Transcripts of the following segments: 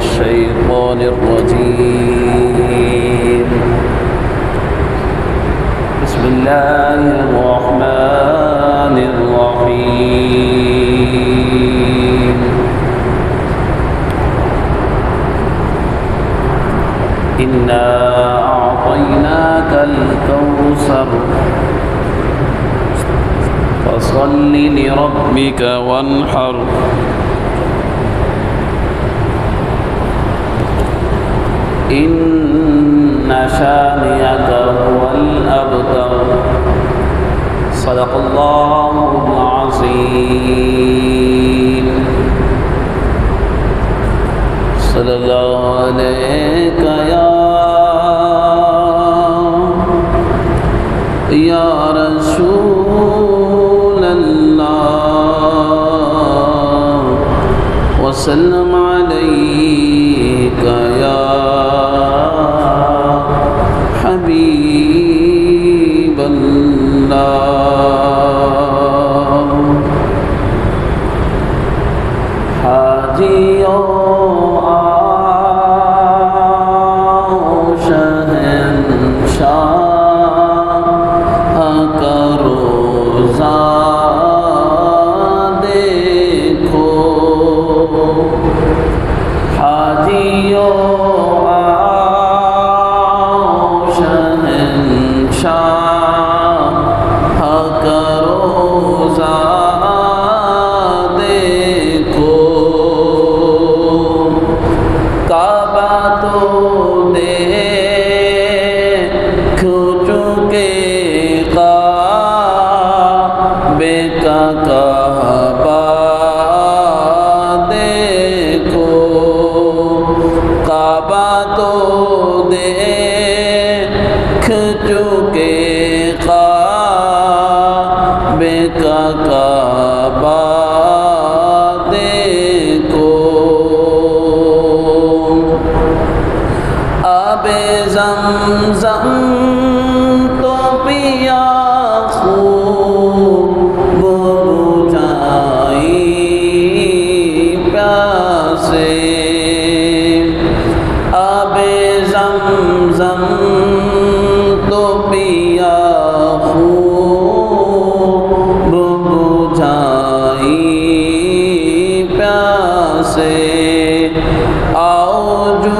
الشيطان الرجيم بسم الله الرحمن الرحيم إنا أعطيناك الكوثر فصل لربك وانحر إن شانئك هو الأبتر صدق الله العظيم صلى الله عليك يا رسول الله وسلم عليك يا حبيب الله حاجیوں زمزم تو پیا خوب بجھائی پیاسے آب زمزم تو پیا خوب بجھائی پیاسے آؤ جو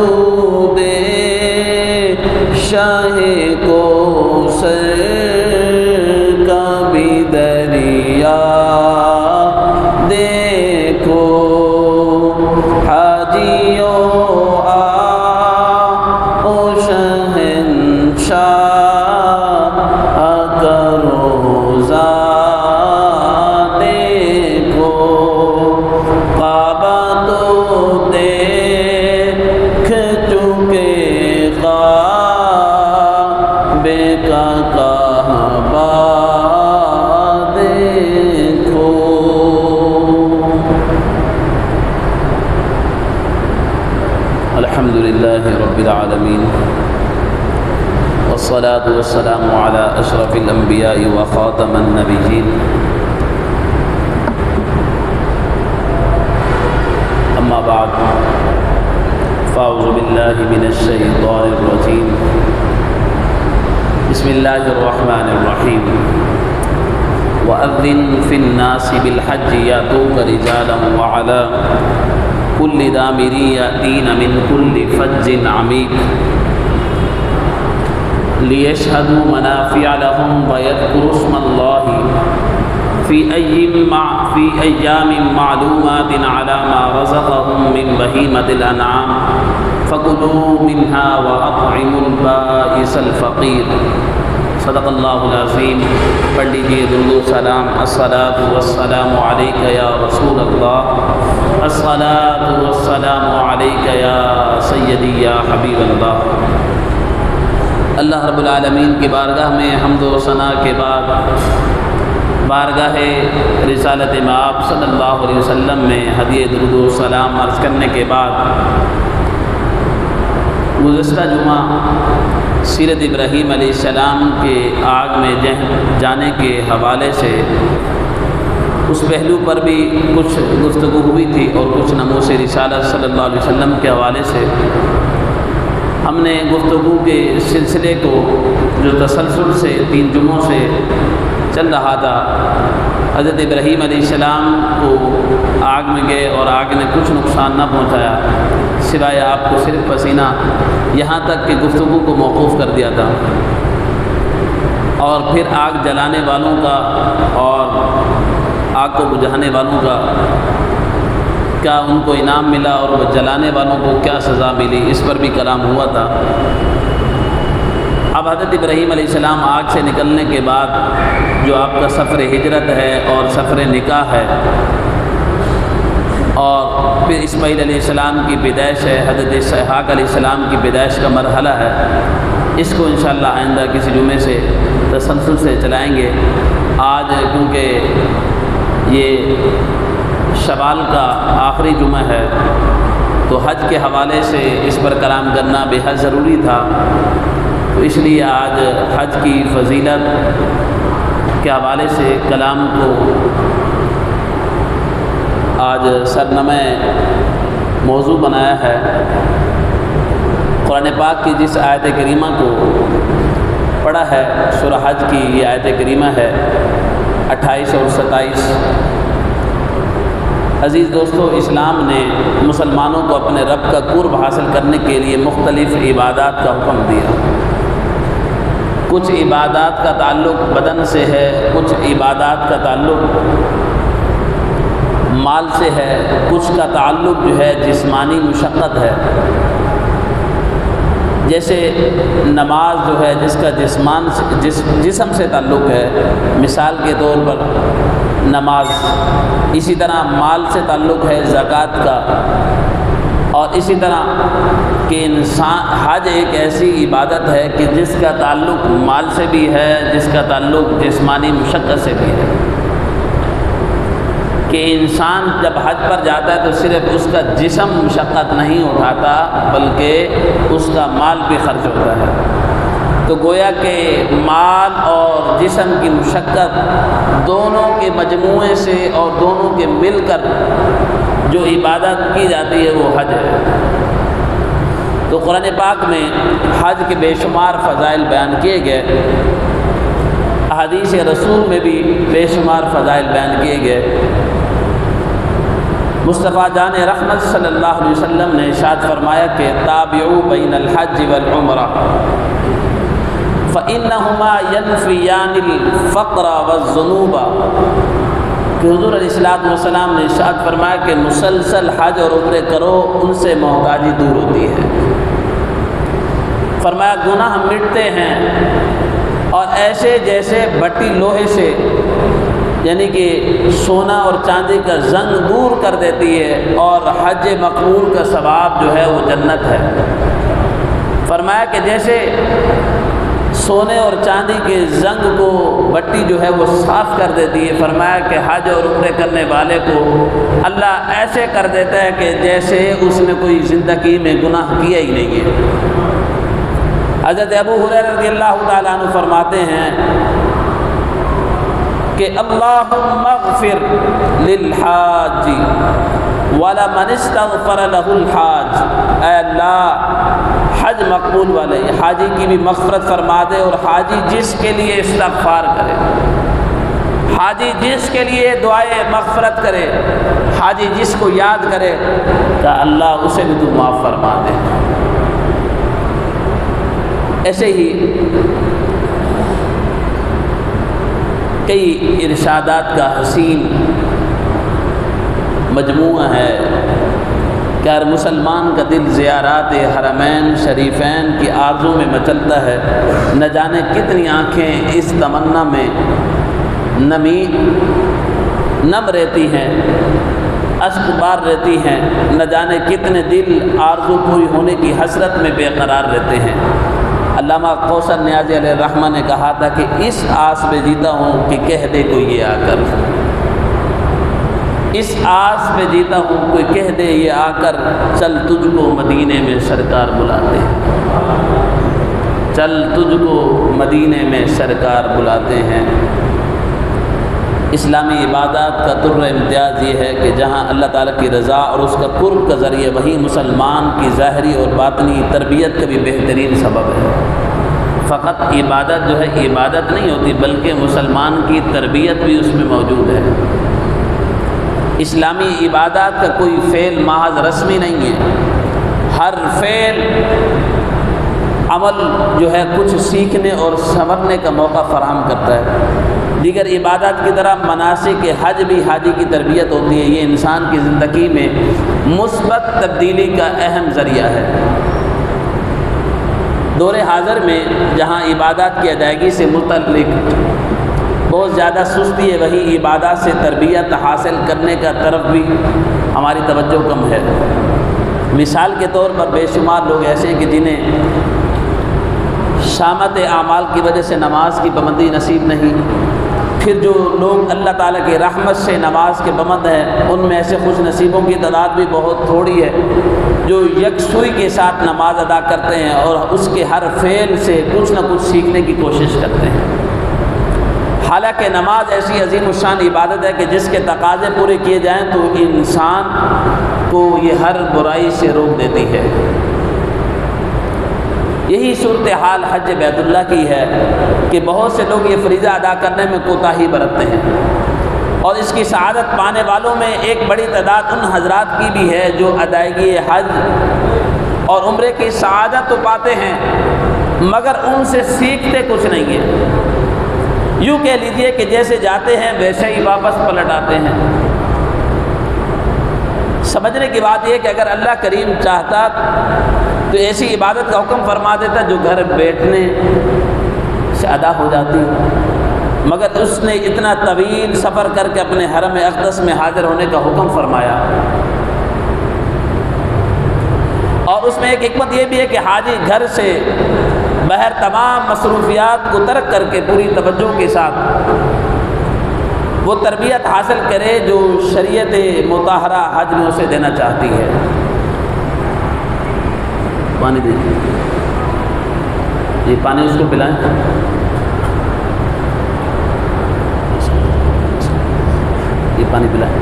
شاہ کوثر کا بھی دریا دیکھو حاجیوں آؤ شہنشاہ کا روضہ دیکھو کعبہ تو دیکھ چکے کعبہ دیکھو الحمد للہ رب العالمین والصلاة والسلام على اشرف الانبیاء وخاتم النبیین اما بعد فاعوذ باللہ من الشیطان الرجیم بسم اللہ الرحمن الرحیم وَأَذِّن فِي النَّاسِ بِالْحَجِّ يَأْتُوكَ رِجَالًا وَعَلَى كُلِّ ضَامِرٍ يَأْتِينَ مِنْ كُلِّ فَجٍّ عَمِيقٍ لِيَشْهَدُوا مَنَافِعَ لَهُمْ وَيَذْكُرُوا اسْمَ اللَّهِ فِي أَيَّامٍ مَّعْلُومَاتٍ عَلَى مَا رَزَقَهُم مِّن بَهِيمَةِ الْأَنْعَامِ فَكُلُوا مِنْهَا وَأَطْعِمُوا الْبَائِسَ الْفَقِيرَ صدق اللہ العظیم۔ پڑھ لیجیے درود و سلام۔ الصلاۃ والسلام علیک یا رسول اللہ، الصلاۃ والسلام علیک یا سیدی یا حبیب اللہ۔ اللہ رب العالمین کی بارگاہ میں حمد و ثنا کے بعد بارگاہ رسالت مآب صلی اللہ علیہ وسلم میں ہدیہ درود و سلام عرض کرنے کے بعد گزشتہ جمعہ سیرت ابراہیم علیہ السلام کے آگ میں جانے کے حوالے سے اس پہلو پر بھی کچھ گفتگو ہوئی تھی اور کچھ نموذ رسالت صلی اللہ علیہ وسلم کے حوالے سے ہم نے گفتگو کے سلسلے کو جو تسلسل سے 3 جمعوں سے چل رہا تھا، حضرت ابراہیم علیہ السلام کو آگ میں گئے اور آگ نے کچھ نقصان نہ پہنچایا سوائے آپ کو صرف پسینہ، یہاں تک کہ گفتگو کو موقوف کر دیا تھا، اور پھر آگ جلانے والوں کا اور آگ کو بجھانے والوں کا کیا ان کو انعام ملا اور وہ جلانے والوں کو کیا سزا ملی، اس پر بھی کلام ہوا تھا۔ اب حضرت ابراہیم علیہ السلام آگ سے نکلنے کے بعد جو آپ کا سفر ہجرت ہے اور سفر نکاح ہے، اور پھر اسماعیل علیہ السلام کی پیدائش ہے، حضرت اسحاق علیہ السلام کی پیدائش کا مرحلہ ہے، اس کو انشاءاللہ آئندہ کسی جمعے سے تسلسل سے چلائیں گے۔ آج کیونکہ یہ شوال کا آخری جمعہ ہے تو حج کے حوالے سے اس پر کلام کرنا بے حد ضروری تھا، تو اس لیے آج حج کی فضیلت کے حوالے سے کلام کو آج سرنمہ موضوع بنایا ہے۔ قرآن پاک کی جس آیت کریمہ کو پڑھا ہے، سورہ حج کی یہ آیت کریمہ ہے 28 اور 27۔ عزیز دوستو، اسلام نے مسلمانوں کو اپنے رب کا قرب حاصل کرنے کے لیے مختلف عبادات کا حکم دیا۔ کچھ عبادات کا تعلق بدن سے ہے، کچھ عبادات کا تعلق مال سے ہے، کچھ کا تعلق جو ہے جسمانی مشقت ہے۔ جیسے نماز جو ہے جس کا جسم سے تعلق ہے، مثال کے طور پر نماز، اسی طرح مال سے تعلق ہے زکوٰۃ کا، اور اسی طرح کہ انسان حج ایک ایسی عبادت ہے کہ جس کا تعلق مال سے بھی ہے، جس کا تعلق جسمانی مشقت سے بھی ہے، کہ انسان جب حج پر جاتا ہے تو صرف اس کا جسم مشقت نہیں اٹھاتا بلکہ اس کا مال بھی خرچ ہوتا ہے۔ تو گویا کہ مال اور جسم کی مشقت دونوں کے مجموعے سے اور دونوں کے مل کر جو عبادت کی جاتی ہے وہ حج ہے۔ تو قرآن پاک میں حج کے بے شمار فضائل بیان کیے گئے، احادیث رسول میں بھی بے شمار فضائل بیان کیے گئے۔ مصطفیٰ جان رحمت صلی اللہ علیہ وسلم نے ارشاد فرمایا کہ تابعوا بین الحج والعمرہ فإنہما ینفیان الفقر والذنوب، کہ حضور علیہ الصلوۃ والسلام نے ارشاد فرمایا کہ مسلسل حج اور عمرے کرو، ان سے محتاجی دور ہوتی ہے۔ فرمایا گناہ مٹتے ہیں اور ایسے جیسے بھٹی لوہے سے، یعنی کہ سونا اور چاندی کا زنگ دور کر دیتی ہے، اور حج مقبول کا ثواب جو ہے وہ جنت ہے۔ فرمایا کہ جیسے سونے اور چاندی کے زنگ کو بٹی جو ہے وہ صاف کر دیتی ہے، فرمایا کہ حج اور عمرے کرنے والے کو اللہ ایسے کر دیتا ہے کہ جیسے اس نے کوئی زندگی میں گناہ کیا ہی نہیں ہے۔ حضرت ابو ہریرہ رضی اللہ تعالیٰ عنہ فرماتے ہیں کہ اللہم اغفر للحاج ولمن استغفر لہ الحاج، اے اللہ حج مقبول والے حاجی کی بھی مغفرت فرما دے، اور حاجی جس کے لیے استغفار کرے، حاجی جس کے لیے دعائے مغفرت کرے، حاجی جس کو یاد کرے کہ اللہ اسے بھی تو معاف فرما دے۔ ایسے ہی کئی ارشادات کا حسین مجموعہ ہے کہ ہر مسلمان کا دل زیارات حرمین شریفین کی آرزو میں مچلتا ہے، نہ جانے کتنی آنکھیں اس تمنا میں نم رہتی ہیں، اشک بار رہتی ہیں، نہ جانے کتنے دل آرزو پوری ہونے کی حسرت میں بے قرار رہتے ہیں۔ علامہ کوثر نیازی علیہ الرحمہ نے کہا تھا کہ اس آس پہ جیتا ہوں کہ کہہ دے کوئی یہ آ کر، اس آس پہ جیتا ہوں کوئی کہہ دے یہ آ کر، چل تجھ کو مدینے میں سرکار بلاتے ہیں، چل تجھ کو مدینے میں سرکار بلاتے ہیں۔ اسلامی عبادات کا در امتیاز یہ ہے کہ جہاں اللہ تعالیٰ کی رضا اور اس کا قرب کا ذریعہ وہی مسلمان کی ظاہری اور باطنی تربیت کا بھی بہترین سبب ہے۔ فقط عبادت جو ہے عبادت نہیں ہوتی، بلکہ مسلمان کی تربیت بھی اس میں موجود ہے۔ اسلامی عبادات کا کوئی فعل محض رسمی نہیں ہے، ہر فعل عمل جو ہے کچھ سیکھنے اور سنورنے کا موقع فراہم کرتا ہے۔ دیگر عبادات کی طرح مناسک حج بھی حاجی کی تربیت ہوتی ہے، یہ انسان کی زندگی میں مثبت تبدیلی کا اہم ذریعہ ہے۔ دور حاضر میں جہاں عبادات کی ادائیگی سے متعلق بہت زیادہ سستی ہے، وہی عبادات سے تربیت حاصل کرنے کا طرف بھی ہماری توجہ کم ہے۔ مثال کے طور پر بے شمار لوگ ایسے ہیں کہ جنہیں شامت اعمال کی وجہ سے نماز کی پابندی نصیب نہیں، پھر جو لوگ اللہ تعالیٰ کی رحمت سے نماز کے پابند ہیں ان میں ایسے خوش نصیبوں کی تعداد بھی بہت تھوڑی ہے جو یکسوئی کے ساتھ نماز ادا کرتے ہیں اور اس کے ہر فعل سے کچھ نہ کچھ سیکھنے کی کوشش کرتے ہیں۔ حالانکہ نماز ایسی عظیم الشان عبادت ہے کہ جس کے تقاضے پورے کیے جائیں تو انسان کو یہ ہر برائی سے روک دیتی ہے۔ یہی صورتحال حج بیت اللہ کی ہے کہ بہت سے لوگ یہ فریضہ ادا کرنے میں کوتاہی برتتے ہیں، اور اس کی سعادت پانے والوں میں ایک بڑی تعداد ان حضرات کی بھی ہے جو ادائیگی حج اور عمرے کی سعادت تو پاتے ہیں مگر ان سے سیکھتے کچھ نہیں ہے۔ یوں کہہ لیجئے کہ جیسے جاتے ہیں ویسے ہی واپس پلٹ آتے ہیں۔ سمجھنے کی بات یہ کہ اگر اللہ کریم چاہتا تو ایسی عبادت کا حکم فرما دیتا جو گھر بیٹھنے سے ادا ہو جاتی، مگر اس نے اتنا طویل سفر کر کے اپنے حرم اقدس میں حاضر ہونے کا حکم فرمایا۔ اور اس میں ایک حکمت یہ بھی ہے کہ حاجی گھر سے بہر تمام مصروفیات کو ترک کر کے پوری توجہ کے ساتھ وہ تربیت حاصل کرے جو شریعت مطہرہ حج میں اسے دینا چاہتی ہے۔ پانی دیجیے، یہ پانی اس کو پلائیں۔ یہ پانی پلائیں،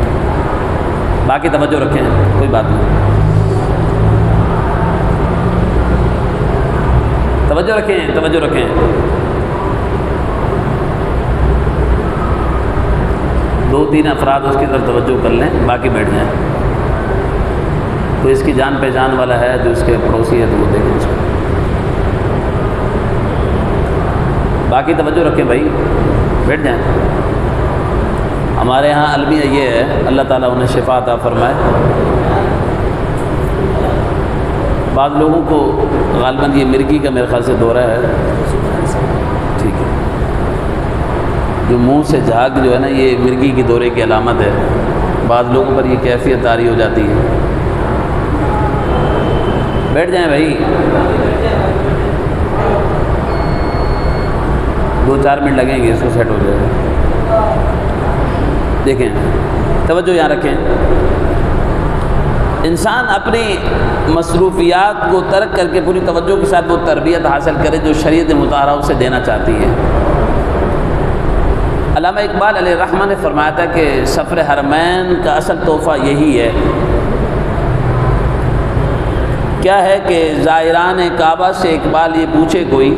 باقی توجہ رکھیں، کوئی بات نہیں، توجہ رکھیں، توجہ رکھیں۔ دو تین افراد اس کی طرف توجہ کر لیں، باقی بیٹھ جائیں۔ کوئی اس کی جان پہچان والا ہے جو اس کے پڑوسی ہے تو وہ دیکھیں اس کو، باقی توجہ رکھیں بھائی، بیٹھ جائیں۔ ہمارے ہاں المیہ یہ ہے، اللہ تعالیٰ انہیں شفا عطا فرمائے۔ بعض لوگوں کو غالباً یہ مرگی کا میرے خیال سے دورہ ہے، ٹھیک ہے، جو منہ سے جھاگ جو ہے نا یہ مرگی کی دورے کی علامت ہے۔ بعض لوگوں پر یہ کیفیت طاری ہو جاتی ہے۔ بیٹھ جائیں بھائی، 2-4 منٹ لگیں گے، اس کو سیٹ ہو جائے گا۔ دیکھیں، توجہ یہاں رکھیں، انسان اپنی مصروفیات کو ترک کر کے پوری توجہ کے ساتھ وہ تربیت حاصل کرے جو شریعت مطہرہ اسے دینا چاہتی ہے۔ علامہ اقبال علیہ الرحمہ نے فرمایا تھا کہ سفر حرمین کا اصل تحفہ یہی ہے، کیا ہے کہ زائران کعبہ سے اقبال یہ پوچھے کوئی،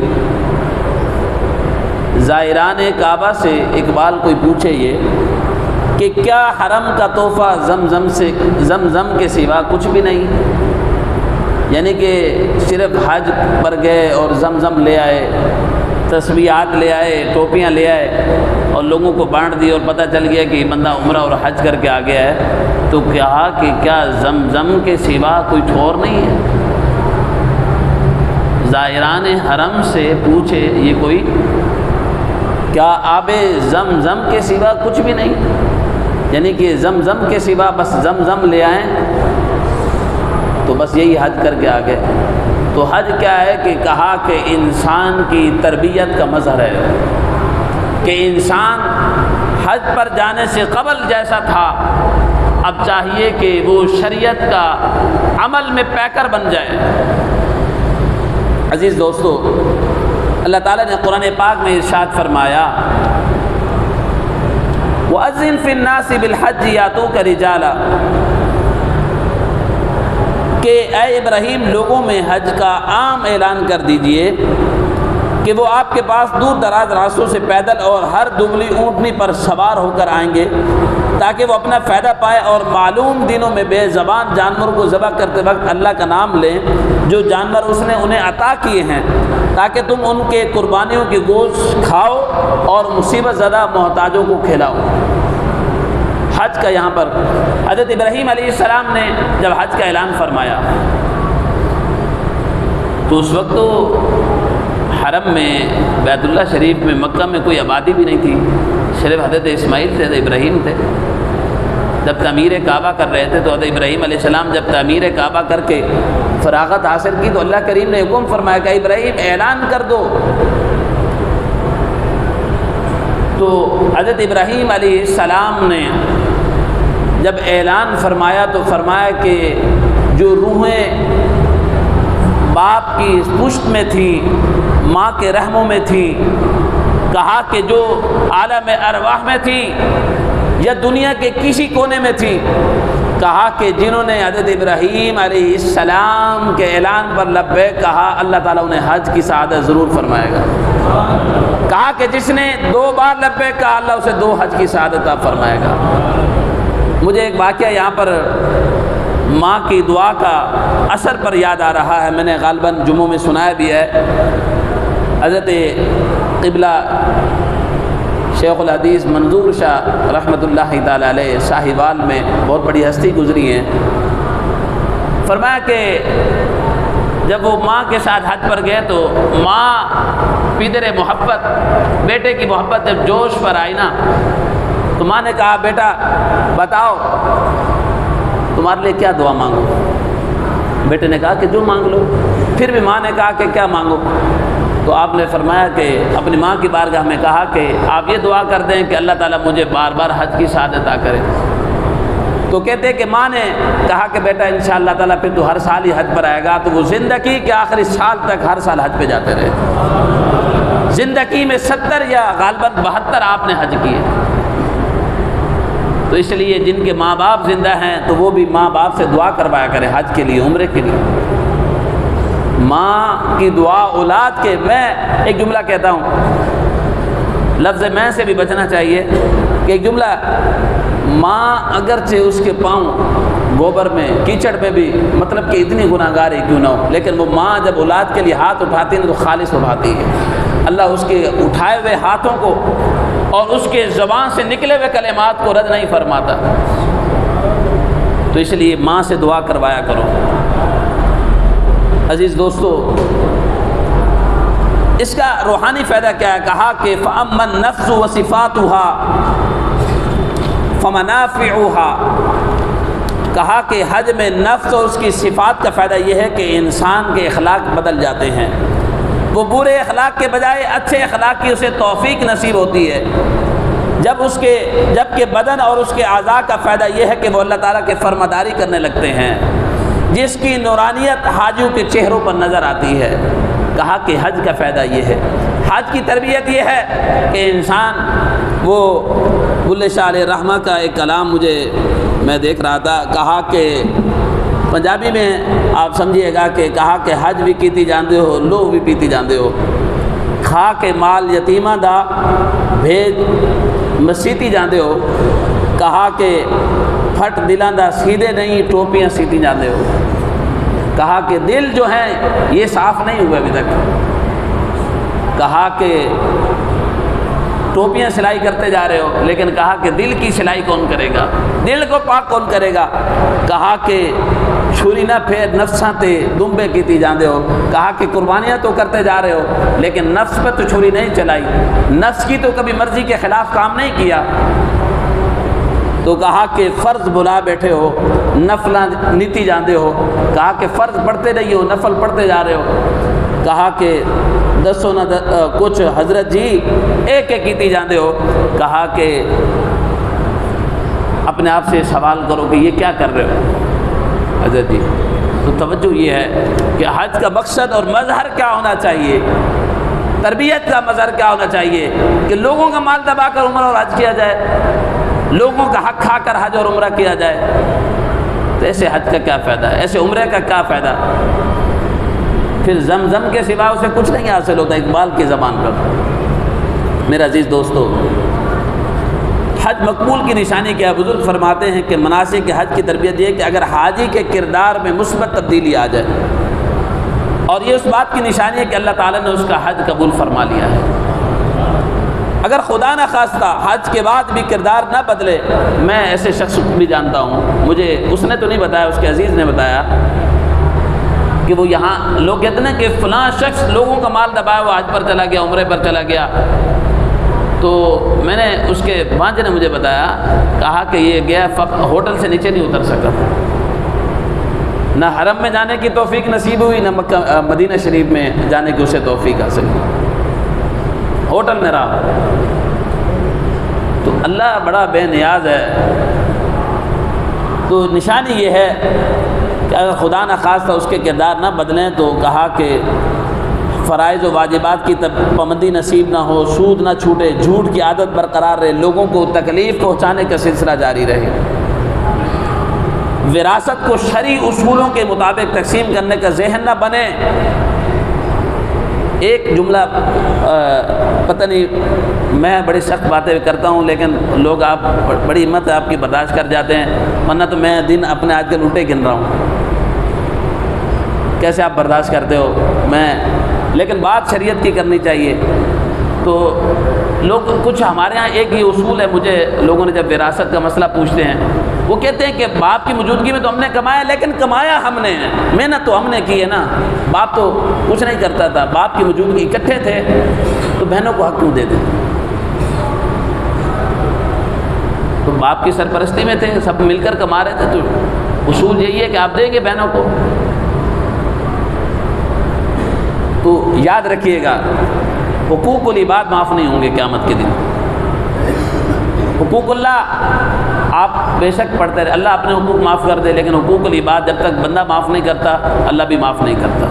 زائران کعبہ سے اقبال کوئی پوچھے یہ کہ کیا حرم کا تحفہ زمزم کے سوا کچھ بھی نہیں؟ یعنی کہ صرف حج پر گئے اور زمزم لے آئے، تسبیحات لے آئے، ٹوپیاں لے آئے اور لوگوں کو بانٹ دی اور پتہ چل گیا کہ بندہ عمرہ اور حج کر کے آ گیا ہے، تو کہا کہ کیا زمزم کے سوا کوئی ٹھور نہیں ہے؟ زائران حرم سے پوچھے یہ کوئی، کیا آب زمزم کے سوا کچھ بھی نہیں؟ یعنی کہ زمزم کے سوا بس زمزم لے آئیں تو بس یہی حج کر کے آ گئے۔ تو حج کیا ہے کہ کہا کہ انسان کی تربیت کا مظہر ہے، کہ انسان حج پر جانے سے قبل جیسا تھا اب چاہیے کہ وہ شریعت کا عمل میں پیکر بن جائے۔ عزیز دوستو، اللہ تعالیٰ نے قرآن پاک میں ارشاد فرمایا وَأَذِّن فِي النَّاسِ بِالْحَجِّ يَأْتُوكَ رِجَالًا، کہ اے ابراہیم لوگوں میں حج کا عام اعلان کر دیجئے کہ وہ آپ کے پاس دور دراز راستوں سے پیدل اور ہر دبلی اونٹنی پر سوار ہو کر آئیں گے تاکہ وہ اپنا فائدہ پائے اور معلوم دنوں میں بے زبان جانور کو ذبح کرتے وقت اللہ کا نام لیں جو جانور اس نے انہیں عطا کیے ہیں، تاکہ تم ان کے قربانیوں کے گوشت کھاؤ اور مصیبت زدہ محتاجوں کو کھلاؤ۔ حج کا یہاں پر حضرت ابراہیم علیہ السلام نے جب حج کا اعلان فرمایا تو اس وقت تو حرم میں بیت اللہ شریف میں مکہ میں کوئی آبادی بھی نہیں تھی، صرف حضرت اسماعیل تھے، حضرت ابراہیم تھے۔ جب تعمیر کعبہ کر رہے تھے تو حضرت ابراہیم علیہ السلام جب تعمیر کعبہ کر کے فراغت حاصل کی تو اللہ کریم نے حکم فرمایا کہ ابراہیم اعلان کر دو۔ تو حضرت ابراہیم علیہ السلام نے جب اعلان فرمایا تو فرمایا کہ جو روحیں باپ کی پشت میں تھیں، ماں کے رحموں میں تھیں، کہا کہ جو عالم ارواح میں تھیں یا دنیا کے کسی کونے میں تھیں، کہا کہ جنہوں نے حضرت ابراہیم علیہ السلام کے اعلان پر لبیک کہا اللہ تعالیٰ انہیں حج کی سعادت ضرور فرمائے گا۔ کہا کہ جس نے 2 بار لبیک کہا اللہ اسے 2 حج کی سعادت فرمائے گا۔ مجھے ایک واقعہ یہاں پر ماں کی دعا کا اثر پر یاد آ رہا ہے، میں نے غالباً جمعوں میں سنایا بھی ہے۔ حضرت قبلہ شیخ الحدیث منظور شاہ رحمۃ اللہ تعالی علیہ ساہیوال میں بہت بڑی ہستی گزری ہیں، فرمایا کہ جب وہ ماں کے ساتھ حج پر گئے تو ماں پیدر محبت، بیٹے کی محبت جب جوش پر آئی نا تو ماں نے کہا بیٹا بتاؤ تمہارے لیے کیا دعا مانگو؟ بیٹے نے کہا کہ جو مانگ لو۔ پھر بھی ماں نے کہا کہ کیا مانگو؟ تو آپ نے فرمایا کہ اپنی ماں کی بارگاہ میں کہا کہ آپ یہ دعا کر دیں کہ اللہ تعالیٰ مجھے بار بار حج کی سعادت عطا کرے۔ تو کہتے کہ ماں نے کہا کہ بیٹا انشاءاللہ اللہ تعالیٰ پھر تو ہر سال ہی حج پر آئے گا۔ تو وہ زندگی کے آخری سال تک ہر سال حج پہ جاتے رہے، زندگی میں 70 یا غالباً 72 آپ نے حج کیے۔ تو اس لیے جن کے ماں باپ زندہ ہیں تو وہ بھی ماں باپ سے دعا کروایا کریں حج کے لیے، عمرے کے لیے۔ ماں کی دعا اولاد کے، میں ایک جملہ کہتا ہوں، لفظ میں سے بھی بچنا چاہیے کہ ایک جملہ، ماں اگرچہ اس کے پاؤں گوبر میں کیچڑ میں بھی مطلب کہ اتنی گناہ گار کیوں نہ ہو، لیکن وہ ماں جب اولاد کے لیے ہاتھ اٹھاتی ہے تو خالص اٹھاتی ہے۔ اللہ اس کے اٹھائے ہوئے ہاتھوں کو اور اس کے زبان سے نکلے ہوئے کلمات کو رد نہیں فرماتا۔ تو اس لیے ماں سے دعا کروایا کرو۔ عزیز دوستو، اس کا روحانی فائدہ کیا ہے؟ کہا کہ فَأَمَّا النَّفْسُ وَصِفَاتُهَا فَمَنَافِعُهَا، کہا کہ حج میں نفس اور اس کی صفات کا فائدہ یہ ہے کہ انسان کے اخلاق بدل جاتے ہیں، وہ برے اخلاق کے بجائے اچھے اخلاق کی اسے توفیق نصیب ہوتی ہے۔ جب کہ بدن اور اس کے اعضاء کا فائدہ یہ ہے کہ وہ اللہ تعالیٰ کے فرمانبرداری کرنے لگتے ہیں، جس کی نورانیت حاجیوں کے چہروں پر نظر آتی ہے۔ کہا کہ حج کا فائدہ یہ ہے، حج کی تربیت یہ ہے کہ انسان، وہ بلے شاہ علیہ رحمہ کا ایک کلام میں دیکھ رہا تھا، کہا کہ پنجابی میں آپ سمجھیے گا کہ کہا کہ حج بھی کیتی جاندے ہو، لوہ بھی پیتی جاندے ہو، کھا کے مال یتیماں دا بھیج مسیتی جاندے ہو، کہا کہ پھٹ دلاں دا سیدھے نہیں ٹوپیاں سیتی جاندے ہو۔ کہا کہ دل جو ہیں یہ صاف نہیں ہوئے ابھی تک۔ کہا کہ ٹوپیاں سلائی کرتے جا رہے ہو، لیکن کہا کہ دل کی سلائی کون کرے گا، دل کو پاک کون کرے گا؟ کہا کہ چھری نہ پھیر نفساں تے دمبے کیتی جاندے ہو، کہا کہ قربانیاں تو کرتے جا رہے ہو لیکن نفس پہ تو چھری نہیں چلائی، نفس کی تو کبھی مرضی کے خلاف کام نہیں کیا۔ تو کہا کہ فرض بھلا بیٹھے ہو، نفل نیتی جاندے ہو، کہا کہ فرض پڑھتے رہی ہو، نفل پڑھتے جا رہے ہو، کہا کہ دسو نہ کچھ حضرت جی ایک ایک کیتی جاندے ہو۔ کہا کہ اپنے آپ سے سوال کرو کہ یہ کیا کر رہے ہو حضرت جی۔ تو توجہ یہ ہے کہ حج کا مقصد اور مظہر کیا ہونا چاہیے، تربیت کا مظہر کیا ہونا چاہیے کہ لوگوں کا مال دبا کر عمرہ اور حج کیا جائے؟ لوگوں کا حق کھا کر حج اور عمرہ کیا جائے تو ایسے حج کا کیا فائدہ ہے، ایسے عمرے کا کیا فائدہ؟ پھر زمزم کے سوا اسے کچھ نہیں حاصل ہوتا، اقبال کی زبان پر۔ میرا عزیز دوستو، حج مقبول کی نشانی کیا ہے؟ بزرگ فرماتے ہیں کہ مناسک کے حج کی تربیت یہ ہے کہ اگر حاجی کے کردار میں مثبت تبدیلی آ جائے، اور یہ اس بات کی نشانی ہے کہ اللہ تعالیٰ نے اس کا حج قبول فرما لیا ہے۔ اگر خدا نہ خواستہ حج کے بعد بھی کردار نہ بدلے، میں ایسے شخص کو بھی جانتا ہوں، مجھے اس نے تو نہیں بتایا، اس کے عزیز نے بتایا کہ وہ یہاں لوگ کہتے ہیں کہ فلاں شخص لوگوں کا مال دبایا، وہ حج پر چلا گیا، عمرے پر چلا گیا، تو میں نے اس کے بھانجے نے مجھے بتایا، کہا کہ یہ گیا ہوٹل سے نیچے نہیں اتر سکا، نہ حرم میں جانے کی توفیق نصیب ہوئی، نہ مدینہ شریف میں جانے کی اسے توفیق حاصل ہوئی، ہوٹل میں رہا۔ تو اللہ بڑا بے نیاز ہے۔ تو نشانی یہ ہے کہ اگر خدا نہ خواستہ اس کے کردار نہ بدلیں، تو کہا کہ فرائض و واجبات کی پابندی نصیب نہ ہو، سود نہ چھوٹے، جھوٹ کی عادت برقرار رہے، لوگوں کو تکلیف پہنچانے کا سلسلہ جاری رہے، وراثت کو شرعی اصولوں کے مطابق تقسیم کرنے کا ذہن نہ بنے۔ ایک جملہ پتہ نہیں، میں بڑی سخت باتیں کرتا ہوں لیکن لوگ، آپ بڑی ہمت ہے آپ کی، برداشت کر جاتے ہیں، ورنہ تو میں دن اپنے آج کل الٹے گن رہا ہوں، کیسے آپ برداشت کرتے ہو؟ لیکن بات شریعت کی کرنی چاہیے۔ تو لوگ کچھ ہمارے ہاں ایک یہ اصول ہے، مجھے لوگوں نے جب وراثت کا مسئلہ پوچھتے ہیں، وہ کہتے ہیں کہ باپ کی موجودگی میں تو ہم نے کمایا، لیکن کمایا ہم نے ہے، محنت تو ہم نے کی ہے نا، باپ تو کچھ نہیں کرتا تھا، باپ کی موجودگی اکٹھے تھے تو بہنوں کو حق کیوں دے دیں؟ تو باپ کی سرپرستی میں تھے، سب مل کر کما رہے تھے، تو اصول یہی ہے کہ آپ دیں گے بہنوں کو۔ تو یاد رکھیے گا، حقوق العباد معاف نہیں ہوں گے قیامت کے دن۔ حقوق اللہ آپ بے شک پڑھتے رہے، اللہ اپنے حقوق معاف کر دے، لیکن حقوق العباد جب تک بندہ معاف نہیں کرتا، اللہ بھی معاف نہیں کرتا۔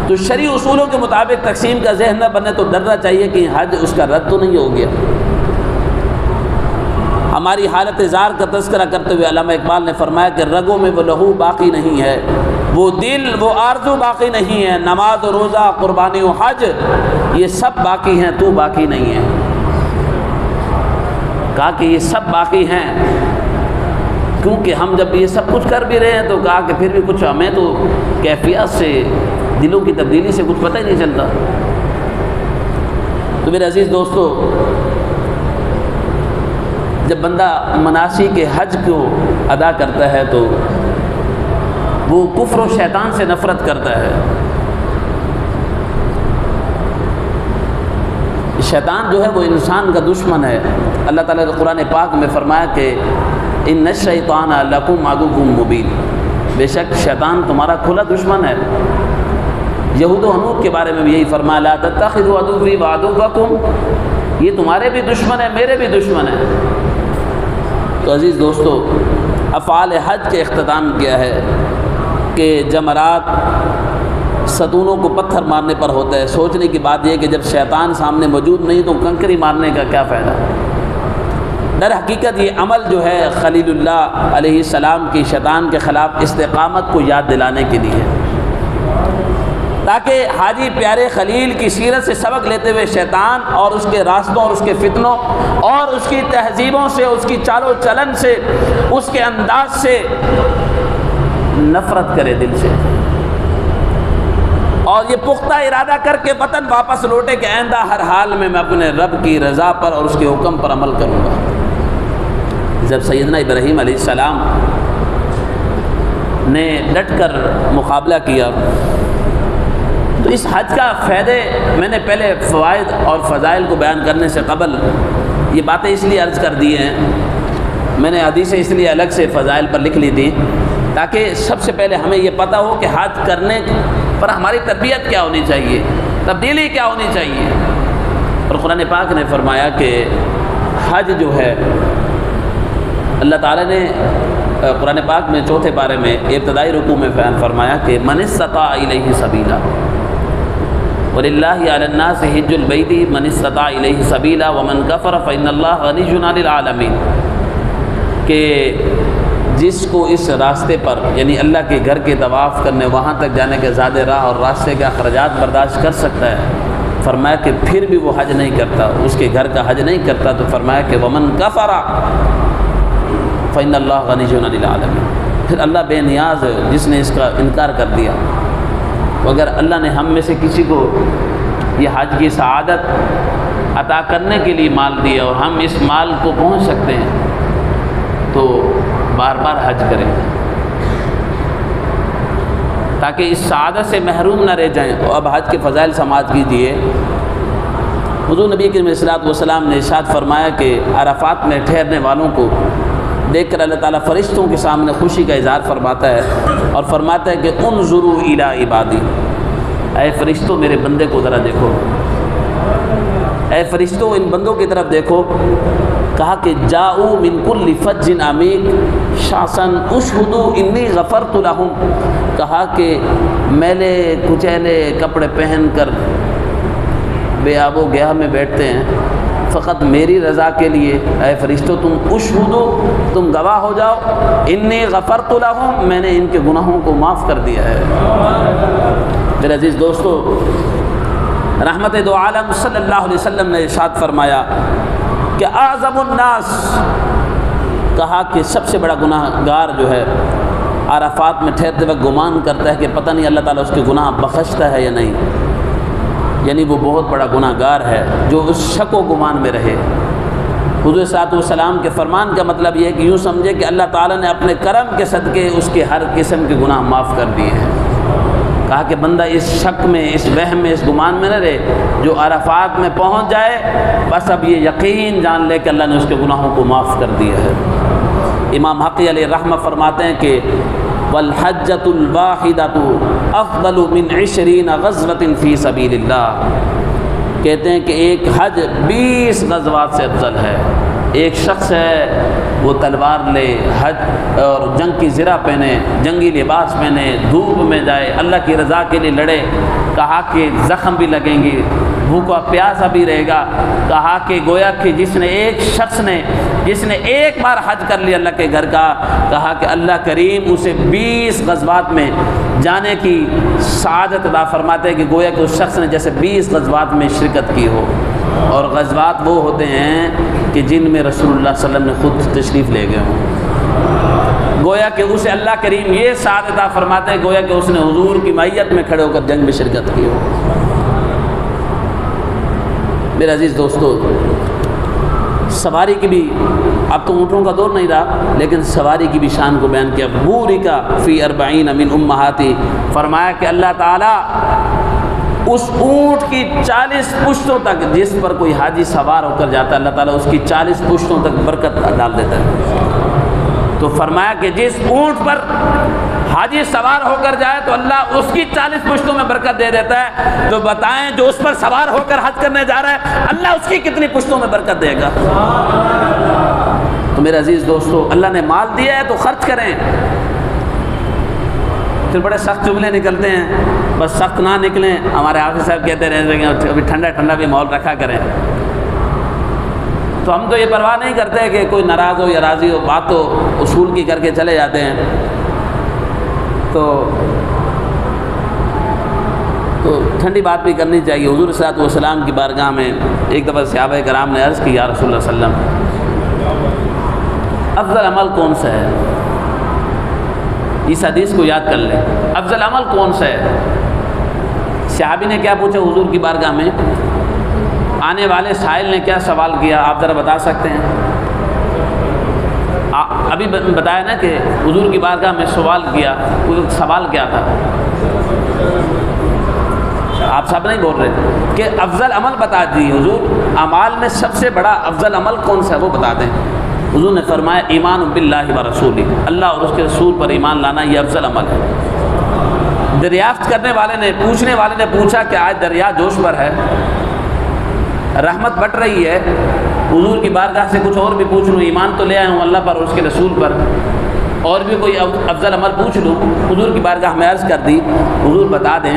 تو شرعی اصولوں کے مطابق تقسیم کا ذہن نہ بنے، تو ڈرنا چاہیے کہ حج اس کا رد تو نہیں ہو گیا۔ ہماری حالت زار کا تذکرہ کرتے ہوئے علامہ اقبال نے فرمایا کہ رگوں میں وہ لہو باقی نہیں ہے، وہ دل وہ آرزو باقی نہیں ہے، نماز و روزہ، قربانی و حج، یہ سب باقی ہیں، تو باقی نہیں ہے۔ کہا کہ یہ سب باقی ہیں، کیونکہ ہم جب یہ سب کچھ کر بھی رہے ہیں، تو کہا کہ پھر بھی کچھ ہمیں تو کیفیت سے، دلوں کی تبدیلی سے کچھ پتہ ہی نہیں چلتا۔ تو میرے عزیز دوستو، جب بندہ مناسک حج کو ادا کرتا ہے تو وہ کفر و شیطان سے نفرت کرتا ہے۔ شیطان جو ہے وہ انسان کا دشمن ہے۔ اللہ تعالیٰ نے قرآن پاک میں فرمایا کہ ان الشیطان لکم عدو مبین، بے شک شیطان تمہارا کھلا دشمن ہے۔ یہود و حنود کے بارے میں بھی یہی فرمایا، لا تتخذوا عدوی وعدوکم، یہ تمہارے بھی دشمن ہے، میرے بھی دشمن ہے۔ تو عزیز دوستو، افعال حج کے اختتام کیا ہے کہ جمرات ستونوں کو پتھر مارنے پر ہوتا ہے۔ سوچنے کی بات یہ کہ جب شیطان سامنے موجود نہیں تو کنکری مارنے کا کیا فائدہ؟ در حقیقت یہ عمل جو ہے خلیل اللہ علیہ السلام کی شیطان کے خلاف استقامت کو یاد دلانے کے لیے، تاکہ حاجی پیارے خلیل کی سیرت سے سبق لیتے ہوئے شیطان اور اس کے راستوں اور اس کے فتنوں اور اس کی تہذیبوں سے، اس کی چال و چلن سے، اس کے انداز سے نفرت کرے دل سے، اور یہ پختہ ارادہ کر کے وطن واپس لوٹے کہ آئندہ ہر حال میں اپنے رب کی رضا پر اور اس کے حکم پر عمل کروں گا۔ جب سیدنا ابراہیم علیہ السلام نے ڈٹ کر مقابلہ کیا، تو اس حج کا فائدے، میں نے پہلے فوائد اور فضائل کو بیان کرنے سے قبل یہ باتیں اس لیے عرض کر دی ہیں، میں نے حدیثیں اس لیے الگ سے فضائل پر لکھ لی تھی تاکہ سب سے پہلے ہمیں یہ پتہ ہو کہ حج کرنے پر ہماری تربیت کیا ہونی چاہیے، تبدیلی کیا ہونی چاہیے۔ اور قرآن پاک نے فرمایا کہ حج جو ہے، اللہ تعالیٰ نے قرآن پاک میں چوتھے پارے میں ابتدائی رکوع میں بیان فرمایا کہ من استطاع الیہ سبیلا، وَلِلَّهِ عَلَى النَّاسِ حِجُّ الْبَيْتِ مَنِ اسْتَطَاعَ إِلَيْهِ سَبِيلًا وَمَنْ كَفَرَ فَإِنَّ اللَّهَ غَنِيٌّ عَنِ الْعَالَمِينَ، کہ جس کو اس راستے پر یعنی اللہ کے گھر کے طواف کرنے، وہاں تک جانے کے زیادہ راہ اور راستے کے اخراجات برداشت کر سکتا ہے، فرمایا کہ پھر بھی وہ حج نہیں کرتا، اس کے گھر کا حج نہیں کرتا، تو فرمایا کہ وَمَنْ كَفَرَ فَإِنَّ اللَّهَ غَنِيٌّ عَنِ الْعَالَمِينَ، پھر اللہ بے نیاز ہے جس نے اس کا انکار کر دیا۔ اگر اللہ نے ہم میں سے کسی کو یہ حج کی سعادت عطا کرنے کے لیے مال دیا اور ہم اس مال کو پہنچ سکتے ہیں تو بار بار حج کریں تاکہ اس سعادت سے محروم نہ رہ جائیں۔ اب حج کے فضائل سماعت کیجیے۔ حضور نبی کریم علیہ الصلوۃ والسلام نے ارشاد فرمایا کہ عرفات میں ٹھہرنے والوں کو دیکھ کر اللہ تعالیٰ فرشتوں کے سامنے خوشی کا اظہار فرماتا ہے اور فرماتا ہے کہ انظروا الی عبادی، اے فرشتوں میرے بندے کو ذرا دیکھو، اے فرشتوں ان بندوں کی طرف دیکھو۔ کہا کہ جاؤ من کل فج عمیق شاسا اشہدوا انی غفرت لہم، کہا کہ میلے کچیلے کپڑے پہن کر بے آب و گیا میں بیٹھتے ہیں فقط میری رضا کے لیے، اے فرشتوں تم اشہدو، تم گواہ ہو جاؤ، انی غفرت لہم، میں نے ان کے گناہوں کو معاف کر دیا ہے۔ میرے عزیز دوستو، رحمت دو عالم صلی اللہ علیہ وسلم نے ارشاد فرمایا کہ اعظم الناس، کہا کہ سب سے بڑا گناہ گار جو ہے عرفات میں ٹھہرتے وقت گمان کرتا ہے کہ پتہ نہیں اللہ تعالیٰ اس کے گناہ بخشتا ہے یا نہیں، یعنی وہ بہت بڑا گناہ گار ہے جو اس شک و گمان میں رہے۔ حضور صلی اللہ علیہ وسلم کے فرمان کا مطلب یہ ہے کہ یوں سمجھے کہ اللہ تعالیٰ نے اپنے کرم کے صدقے اس کے ہر قسم کے گناہ معاف کر دیے ہیں۔ کہا کہ بندہ اس شک میں، اس وہم میں، اس گمان میں نہ رہے، جو عرفات میں پہنچ جائے بس اب یہ یقین جان لے کہ اللہ نے اس کے گناہوں کو معاف کر دیا ہے۔ امام حقی علیہ رحمہ فرماتے ہیں کہ والحجۃ الواحدۃ افضل من 20 غزوۃ فی سبیل اللہ، کہتے ہیں کہ ایک حج 20 غزوات سے افضل ہے۔ ایک شخص ہے وہ تلوار لے، حج اور جنگ کی زرہ پہنے، جنگی لباس پہنے، دھوپ میں جائے، اللہ کی رضا کے لیے لڑے، کہا کہ زخم بھی لگیں گے، بھوکا پیاسا بھی رہے گا، کہا کہ گویا کہ جس نے ایک بار حج کر لیا اللہ کے گھر کا، کہا کہ اللہ کریم اسے 20 غزوات میں جانے کی سعادت عطا فرماتے ہیں کہ گویا کہ اس شخص نے جیسے 20 غزوات میں شرکت کی ہو۔ اور غزوات وہ ہوتے ہیں کہ جن میں رسول اللہ صلی اللہ علیہ وسلم نے خود تشریف لے گئے ہوں، گویا کہ اسے اللہ کریم یہ سعادت عطا فرماتے ہیں گویا کہ اس نے حضور کی معیت میں کھڑے ہو کر جنگ میں شرکت کی ہو۔ میرے عزیز دوستو، سواری کی بھی، اب تو اونٹوں کا دور نہیں رہا، لیکن سواری کی بھی شان کو بیان کیا۔ بورک فی 40 من امہاتی، فرمایا کہ اللہ تعالیٰ اس اونٹ کی 40 پشتوں تک، جس پر کوئی حاجی سوار ہو کر جاتا ہے اللہ تعالیٰ اس کی 40 پشتوں تک برکت ڈال دیتا ہے۔ تو فرمایا کہ جس اونٹ پر حاجی سوار ہو کر جائے تو اللہ اس کی 40 پشتوں میں برکت دے دیتا ہے، تو بتائیں جو اس پر سوار ہو کر حج کرنے جا رہا ہے اللہ اس کی کتنی پشتوں میں برکت دے گا۔ تو میرے عزیز دوستو، اللہ نے مال دیا ہے تو خرچ کریں۔ پھر بڑے سخت جملے نکلتے ہیں، بس سخت نہ نکلیں، ہمارے حافظ صاحب کہتے رہتے ہیں ابھی ٹھنڈا ٹھنڈا بھی ماحول رکھا کریں۔ تو ہم تو یہ پرواہ نہیں کرتے کہ کوئی ناراض ہو یا راضی ہو، بات تو اصول کی کر کے چلے جاتے ہیں۔ تو ٹھنڈی بات بھی کرنی چاہیے۔ حضور صلی اللہ علیہ وسلم کی بارگاہ میں ایک دفعہ صحابہ کرام نے عرض کی، یا رسول اللہ صلی اللہ علیہ وسلم افضل عمل کون سا ہے؟ اس حدیث کو یاد کر لیں، افضل عمل کون سا ہے؟ صحابی نے کیا پوچھا حضور کی بارگاہ میں؟ آنے والے سائل نے کیا سوال کیا، آپ ذرا بتا سکتے ہیں؟ ابھی بتایا نا کہ حضور کی بارگاہ میں سوال کیا، سوال کیا تھا؟ آپ سب نہیں بول رہے کہ افضل عمل بتا دیجیے حضور، اعمال میں سب سے بڑا افضل عمل کون سا ہے وہ بتا دیں۔ حضور نے فرمایا ایمان باللہ و رسولہ، اللہ اور اس کے رسول پر ایمان لانا یہ افضل عمل ہے۔ دریافت کرنے والے نے، پوچھنے والے نے پوچھا کہ آج دریا جوش پر ہے، رحمت بٹ رہی ہے، حضور کی بارگاہ سے کچھ اور بھی پوچھ لوں، ایمان تو لے آیا ہوں اللہ پر اور اس کے رسول پر، اور بھی کوئی افضل عمل پوچھ لوں؟ حضور کی بارگاہ میں عرض کر دی، حضور بتا دیں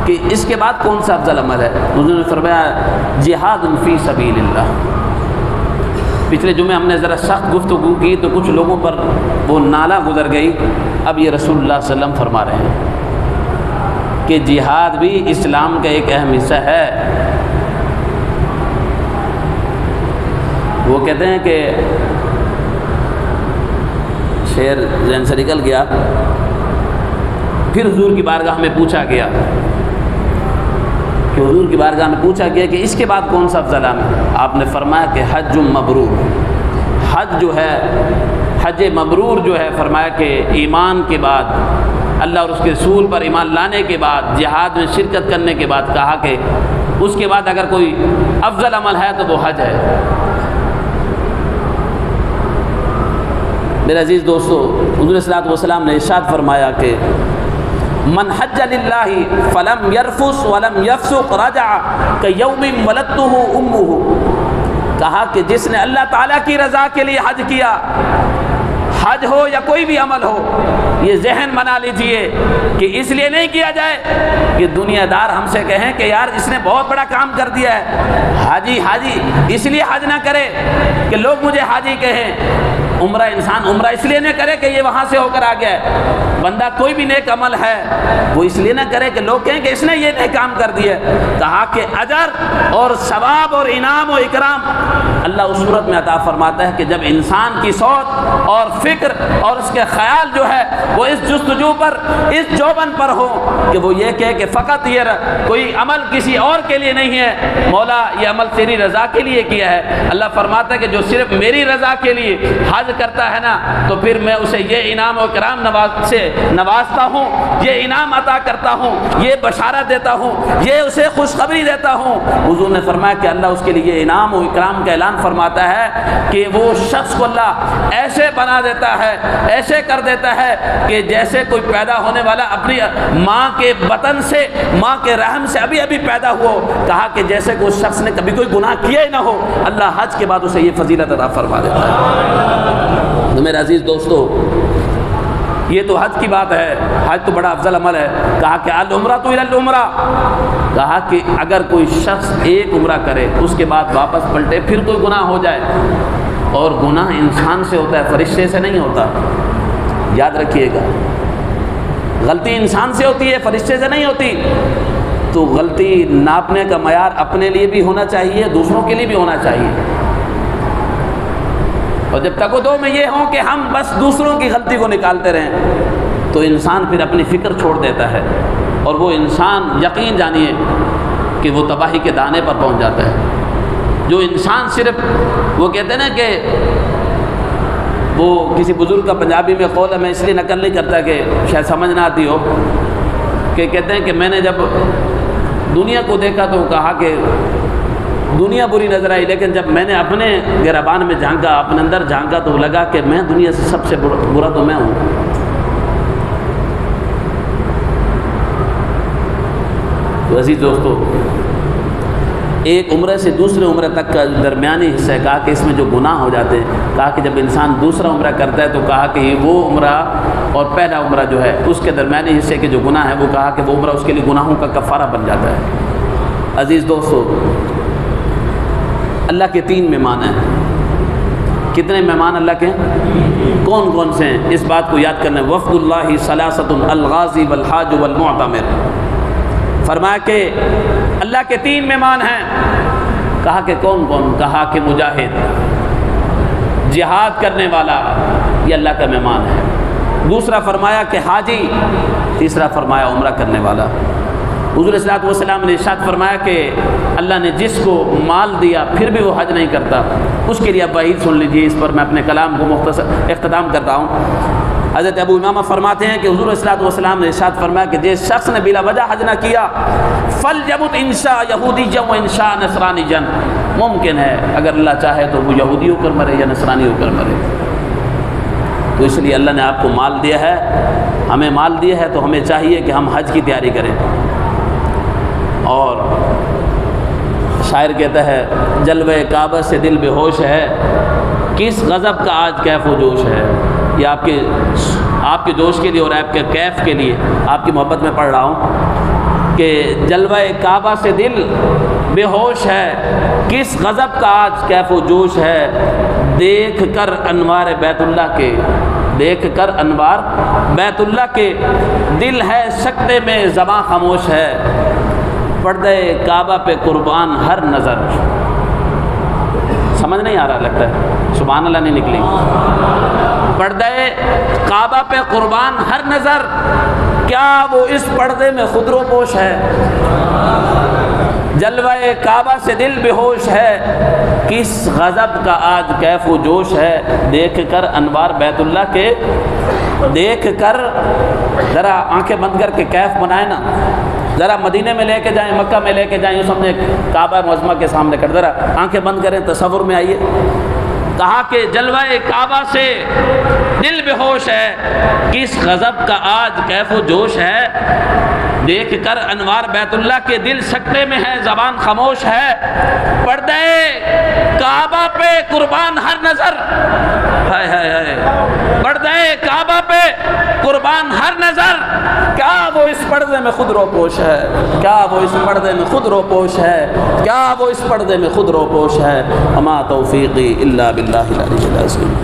کہ اس کے بعد کون سا افضل عمل ہے؟ حضور نے فرمایا جہاد فی سبیل اللہ۔ پچھلے جمعے ہم نے ذرا سخت گفتگو کی تو کچھ لوگوں پر وہ نالہ گزر گئی، اب یہ رسول اللہ صلی اللہ علیہ وسلم فرما رہے ہیں کہ جہاد بھی اسلام کا ایک اہم حصہ ہے۔ وہ کہتے ہیں کہ شعر ذہن سے نکل گیا، پھر حضور کی بارگاہ میں پوچھا گیا کہ حضور کی بارگاہ میں پوچھا گیا کہ اس کے بعد کون سا افضل عمل ہے؟ آپ نے فرمایا کہ حج مبرور، حج جو ہے، حج مبرور جو ہے، فرمایا کہ ایمان کے بعد، اللہ اور اس کے رسول پر ایمان لانے کے بعد، جہاد میں شرکت کرنے کے بعد، کہا کہ اس کے بعد اگر کوئی افضل عمل ہے تو وہ حج ہے۔ میرے عزیز دوستو، حضور صلی اللہ علیہ وسلم نے ارشاد فرمایا کہ من حج للہ فلم یرفث ولم یفسق رجع کیوم ولدتہ امہ، کہا کہ جس نے اللہ تعالیٰ کی رضا کے لیے حج کیا، حج ہو یا کوئی بھی عمل ہو، یہ ذہن بنا لیجئے کہ اس لیے نہیں کیا جائے کہ دنیا دار ہم سے کہیں کہ یار اس نے بہت بڑا کام کر دیا ہے، حاجی حاجی، اس لیے حج نہ کرے کہ لوگ مجھے حاجی کہیں۔ عمرہ انسان عمرہ اس لیے نہ کرے کہ یہ وہاں سے ہو کر آ گیا ہے، بندہ کوئی بھی نیک عمل ہے وہ اس لیے نہ کرے کہ لوگ کہیں کہ اس نے یہ نیک کام کر دیا ہے۔ کہا کہ اجر اور ثواب اور انعام و اکرام اللہ اس صورت میں عطا فرماتا ہے کہ جب انسان کی سوچ اور فکر اور اس کے خیال جو ہے وہ اس جستجو پر، اس جوبن پر ہو کہ وہ یہ کہے کہ فقط یہ کوئی عمل کسی اور کے لیے نہیں ہے، مولا یہ عمل تیری رضا کے لیے کیا ہے۔ اللہ فرماتا ہے کہ جو صرف میری رضا کے لیے حج کرتا ہے نا، تو پھر میں اسے یہ انعام و کرام سے نوازتا ہوں، یہ انعام عطا کرتا ہوں، یہ بشارت دیتا ہوں، یہ اسے خوشخبری دیتا ہوں۔ حضور نے فرمایا کہ اللہ اس کے لیے انعام و اکرام کا اعلان فرماتا ہے کہ وہ شخص کو اللہ ایسے بنا دیتا ہے، ایسے کر دیتا ہے کہ جیسے کوئی پیدا ہونے والا اپنی ماں کے بطن سے، ماں کے رحم سے ابھی ابھی پیدا ہوا، کہا کہ جیسے کہ اس شخص نے کبھی کوئی گناہ کیا ہی نہ ہو، اللہ حج کے بعد اسے یہ فضیلت عطا فرما دیتا ہے۔ تو میرے عزیز دوستو، یہ تو حج کی بات ہے، حج تو بڑا افضل عمل ہے۔ کہا کہ العمرہ تو الی العمرہ، کہا کہ اگر کوئی شخص ایک عمرہ کرے اس کے بعد واپس پلٹے پھر کوئی گناہ ہو جائے، اور گناہ انسان سے ہوتا ہے، فرشتے سے نہیں ہوتا، یاد رکھیے گا، غلطی انسان سے ہوتی ہے، فرشتے سے نہیں ہوتی۔ تو غلطی ناپنے کا معیار اپنے لیے بھی ہونا چاہیے، دوسروں کے لیے بھی ہونا چاہیے، اور جب تک وہ دو میں یہ ہوں کہ ہم بس دوسروں کی غلطی کو نکالتے رہیں تو انسان پھر اپنی فکر چھوڑ دیتا ہے، اور وہ انسان یقین جانیے کہ وہ تباہی کے دانے پر پہنچ جاتا ہے۔ جو انسان صرف، وہ کہتے ہیں نا کہ وہ کسی بزرگ کا پنجابی میں قول ہے، میں اس لیے نقل نہیں کرتا کہ شاید سمجھ نہ آتی ہو، کہ کہتے ہیں کہ میں نے جب دنیا کو دیکھا تو کہا کہ دنیا بری نظر آئی، لیکن جب میں نے اپنے گربان میں جھانکا، اپنے اندر جھانکا تو لگا کہ میں دنیا سے سب سے برا تو میں ہوں۔ تو عزیز دوستو، ایک عمرے سے دوسرے عمرے تک کا درمیانی حصہ ہے، کہا کہ اس میں جو گناہ ہو جاتے ہیں، کہا کہ جب انسان دوسرا عمرہ کرتا ہے تو کہا کہ یہ وہ عمرہ اور پہلا عمرہ جو ہے اس کے درمیانی حصے کے جو گناہ ہے، وہ کہا کہ وہ عمرہ اس کے لیے گناہوں کا کفارہ بن جاتا ہے۔ عزیز دوستو، اللہ کے 3 مہمان ہیں۔ کتنے مہمان اللہ کے ہیں؟ کون کون سے ہیں؟ اس بات کو یاد کرنا ہے۔ وفد اللہ ثلاثۃ الغازی والحاج والمعتمر، فرمایا کہ اللہ کے 3 مہمان ہیں۔ کہا کہ کون کون؟ کہا کہ مجاہد، جہاد کرنے والا، یہ اللہ کا مہمان ہے۔ دوسرا فرمایا کہ حاجی، تیسرا فرمایا عمرہ کرنے والا۔ حضور صلی اللہ علیہ وسلم نے ارشاد فرمایا کہ اللہ نے جس کو مال دیا پھر بھی وہ حج نہیں کرتا، اس کے لیے اب وعید سن لیجیے۔ اس پر میں اپنے کلام کو مختصر اختتام کرتا ہوں۔ حضرت ابو امامہ فرماتے ہیں کہ حضور صلی اللہ علیہ وسلم نے ارشاد فرمایا کہ جس شخص نے بلا وجہ حج نہ کیا، فلیمت ان شاء یہودیا و ان شاء نصرانیا، ممکن ہے اگر اللہ چاہے تو وہ یہودی ہو کر مرے یا نصرانی ہو کر مرے۔ تو اس لیے اللہ نے آپ کو مال دیا ہے، ہمیں مال دیا ہے، تو ہمیں چاہیے کہ ہم حج کی تیاری کریں۔ اور شاعر کہتا ہے جلوہ کعبہ سے دل بے ہوش ہے، کس غضب کا آج کیف و جوش ہے۔ یہ آپ کے جوش کے لیے اور آپ کے کیف کے لیے، آپ کی محبت میں پڑھ رہا ہوں کہ جلوہ کعبہ سے دل بے ہوش ہے، کس غضب کا آج کیف و جوش ہے، دیکھ کر انوار بیت اللہ کے، دیکھ کر انوار بیت اللہ کے، دل ہے سکتے میں زباں خاموش ہے، پردے کعبہ پہ قربان ہر نظر۔ سمجھ نہیں آ رہا لگتا ہے، سبحان اللہ نہیں نکلی۔ پردے کعبہ پہ قربان ہر نظر، کیا وہ اس پردے میں خود رو پوش ہے؟ جلوہ کعبہ سے دل بے ہوش ہے، کس غضب کا آج کیف و جوش ہے، دیکھ کر انوار بیت اللہ کے، دیکھ کر ذرا آنکھیں بند کر کے کیف بنائے نا، ذرا مدینے میں لے کے جائیں، مکہ میں لے کے جائیں، اس ہم نے کعبہ معظمہ کے سامنے کر، ذرا آنکھیں بند کریں، تصور میں آئیے۔ کہا کہ جلوہ کعبہ سے دل بے ہوش ہے، کس غضب کا آج کیف و جوش ہے، دیکھ کر انوار بیت اللہ کے، دل سکتے میں ہے زبان خاموش ہے، پردے کعبہ پہ قربان ہر نظر، ہائے ہائے ہائے، پردے کعبہ پہ قربان ہر نظر، کیا وہ اس پردے میں خود رو پوش ہے، کیا وہ اس پردے میں خود رو پوش ہے، کیا وہ اس پردے میں خود رو پوش ہے۔ وما توفیقی الا باللہ العلی العظیم۔